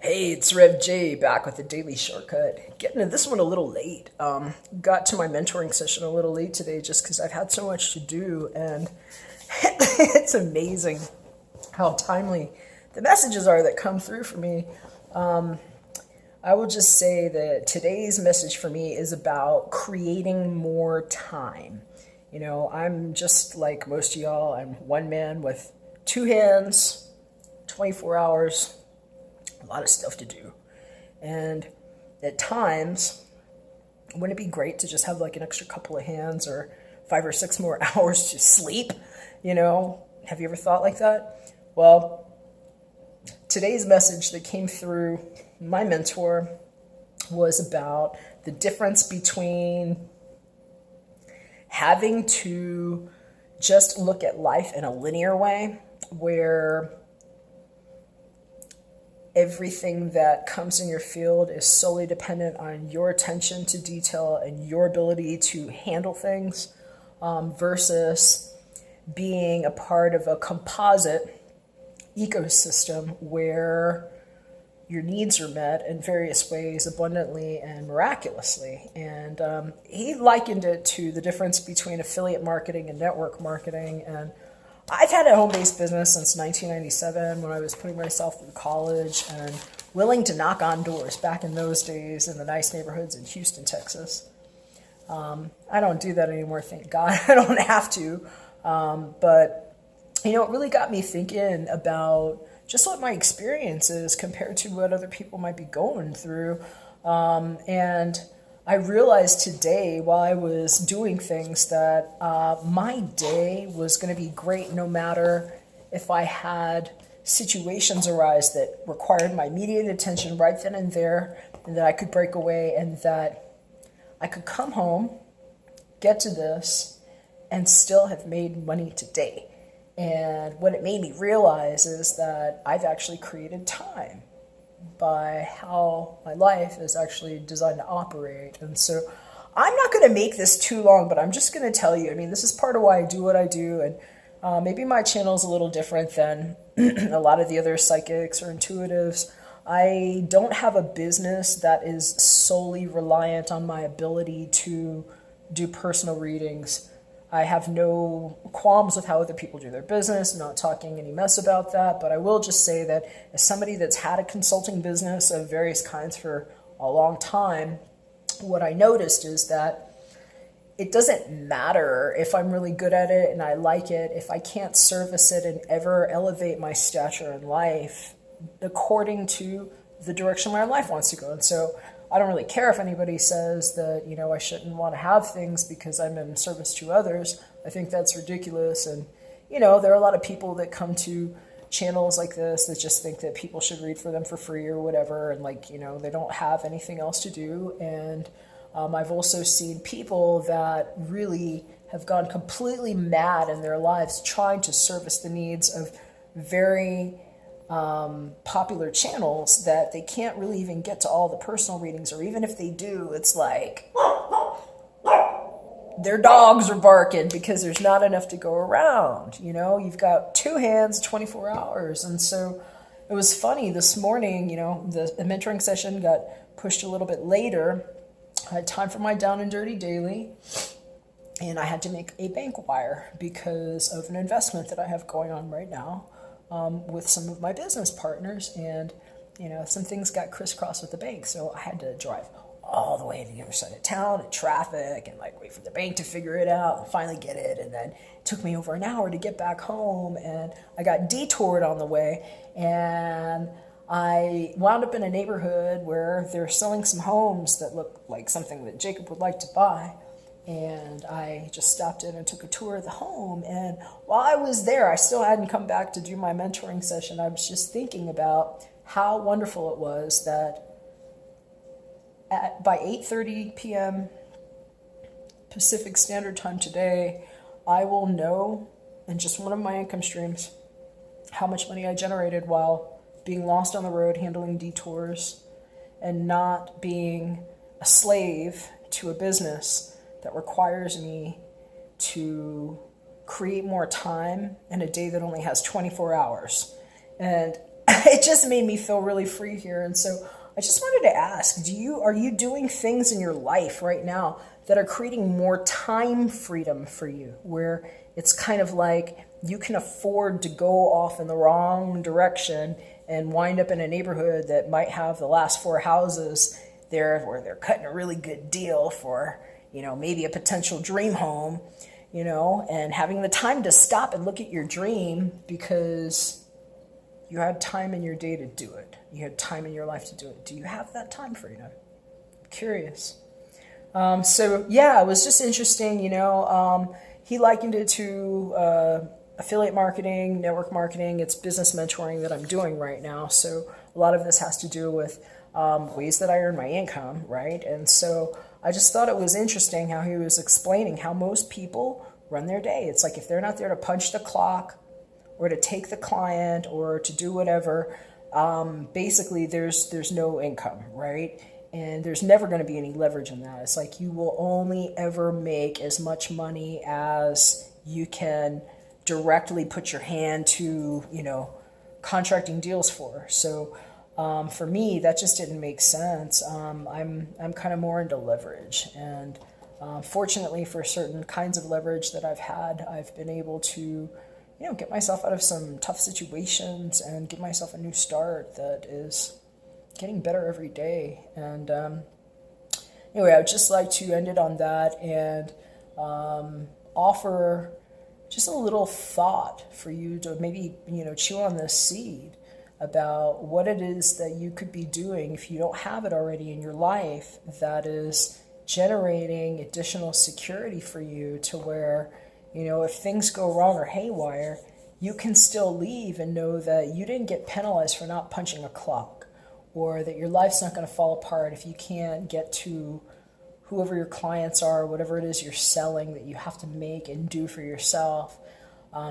Hey, it's Rev J back with the Daily Shortcut. Getting to this one a little late. Got to my mentoring session a little late today just because I've had so much to do, and it's amazing how timely the messages are that come through for me. I will just say that today's message for me is about creating more time. You know, I'm just like most of y'all. I'm one man with two hands, 24 hours, a lot of stuff to do. And at times, wouldn't it be great to just have like an extra couple of hands or 5 or 6 more hours to sleep? You know, have you ever thought like that? Well, today's message that came through my mentor was about the difference between having to just look at life in a linear way, where everything that comes in your field is solely dependent on your attention to detail and your ability to handle things, versus being a part of a composite ecosystem where your needs are met in various ways abundantly and miraculously. And he likened it to the difference between affiliate marketing and network marketing. And I've had a home-based business since 1997 when I was putting myself through college and willing to knock on doors back in those days in the nice neighborhoods in Houston, Texas. I don't do that anymore, thank God. I don't have to. But, you know, it really got me thinking about just what my experience is compared to what other people might be going through. And I realized today, while I was doing things, that my day was going to be great no matter if I had situations arise that required my immediate attention right then and there, and that I could break away, and that I could come home, get to this, and still have made money today. And what it made me realize is that I've actually created time by how my life is actually designed to operate. And so I'm not going to make this too long, but I'm just going to tell you, I mean, this is part of why I do what I do. And maybe my channel is a little different than a lot of the other psychics or intuitives. I don't have a business that is solely reliant on my ability to do personal readings. I have no qualms with how other people do their business. I'm not talking any mess about that, but I will just say that as somebody that's had a consulting business of various kinds for a long time, what I noticed is that it doesn't matter if I'm really good at it and I like it, if I can't service it and ever elevate my stature in life according to the direction my life wants to go. And so I don't really care if anybody says that, you know, I shouldn't want to have things because I'm in service to others. I think that's ridiculous. And, you know, there are a lot of people that come to channels like this that just think that people should read for them for free or whatever. And like, you know, they don't have anything else to do. And I've also seen people that really have gone completely mad in their lives trying to service the needs of very popular channels that they can't really even get to all the personal readings, or even if they do, it's like their dogs are barking because there's not enough to go around. You know, you've got 2 hands, 24 hours. And so it was funny this morning, you know, the mentoring session got pushed a little bit later. I had time for my down and dirty daily, and I had to make a bank wire because of an investment that I have going on right now with some of my business partners. And, you know, some things got crisscrossed with the bank. So I had to drive all the way to the other side of town in traffic and like wait for the bank to figure it out and finally get it. And then it took me over an hour to get back home, and I got detoured on the way. And I wound up in a neighborhood where they're selling some homes that look like something that Jacob would like to buy. And I just stopped in and took a tour of the home. And while I was there, I still hadn't come back to do my mentoring session. I was just thinking about how wonderful it was that by 8:30 p.m. Pacific Standard Time today, I will know in just one of my income streams how much money I generated while being lost on the road, handling detours, and not being a slave to a business that requires me to create more time in a day that only has 24 hours. And it just made me feel really free here. And so I just wanted to ask, are you doing things in your life right now that are creating more time freedom for you, where it's kind of like you can afford to go off in the wrong direction and wind up in a neighborhood that might have the last 4 houses there where they're cutting a really good deal for, maybe a potential dream home, and having the time to stop and look at your dream because you had time in your day to do it. You had time in your life to do it. Do you have that time freedom? I'm curious. So yeah, it was just interesting, he likened it to affiliate marketing, network marketing. It's business mentoring that I'm doing right now. So a lot of this has to do with ways that I earn my income, right? And so I just thought it was interesting how he was explaining how most people run their day. It's like if they're not there to punch the clock or to take the client or to do whatever, basically there's no income, right? And there's never going to be any leverage in that. It's like you will only ever make as much money as you can directly put your hand to, contracting deals for. So for me, that just didn't make sense. I'm kind of more into leverage. And fortunately for certain kinds of leverage that I've had, I've been able to, get myself out of some tough situations and give myself a new start that is getting better every day. And anyway, I would just like to end it on that and offer just a little thought for you to maybe, chew on this seed about what it is that you could be doing if you don't have it already in your life that is generating additional security for you to where, if things go wrong or haywire, you can still leave and know that you didn't get penalized for not punching a clock, or that your life's not going to fall apart if you can't get to whoever your clients are, whatever it is you're selling that you have to make and do for yourself.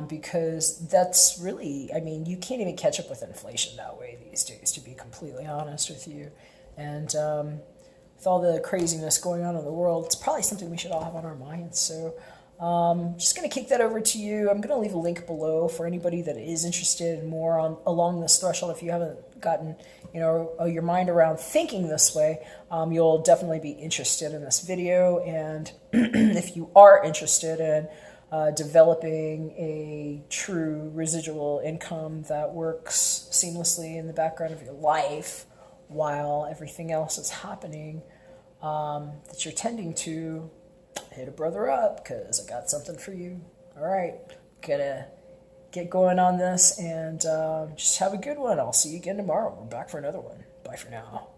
Because that's really, you can't even catch up with inflation that way these days, to be completely honest with you. And with all the craziness going on in the world, it's probably something we should all have on our minds. So just going to kick that over to you. I'm going to leave a link below for anybody that is interested in more along this threshold. If you haven't gotten your mind around thinking this way, you'll definitely be interested in this video. And if you are interested in developing a true residual income that works seamlessly in the background of your life while everything else is happening that you're tending to, hit a brother up because I got something for you. All right, gonna get going on this and just have a good one. I'll see you again tomorrow. We're back for another one. Bye for now.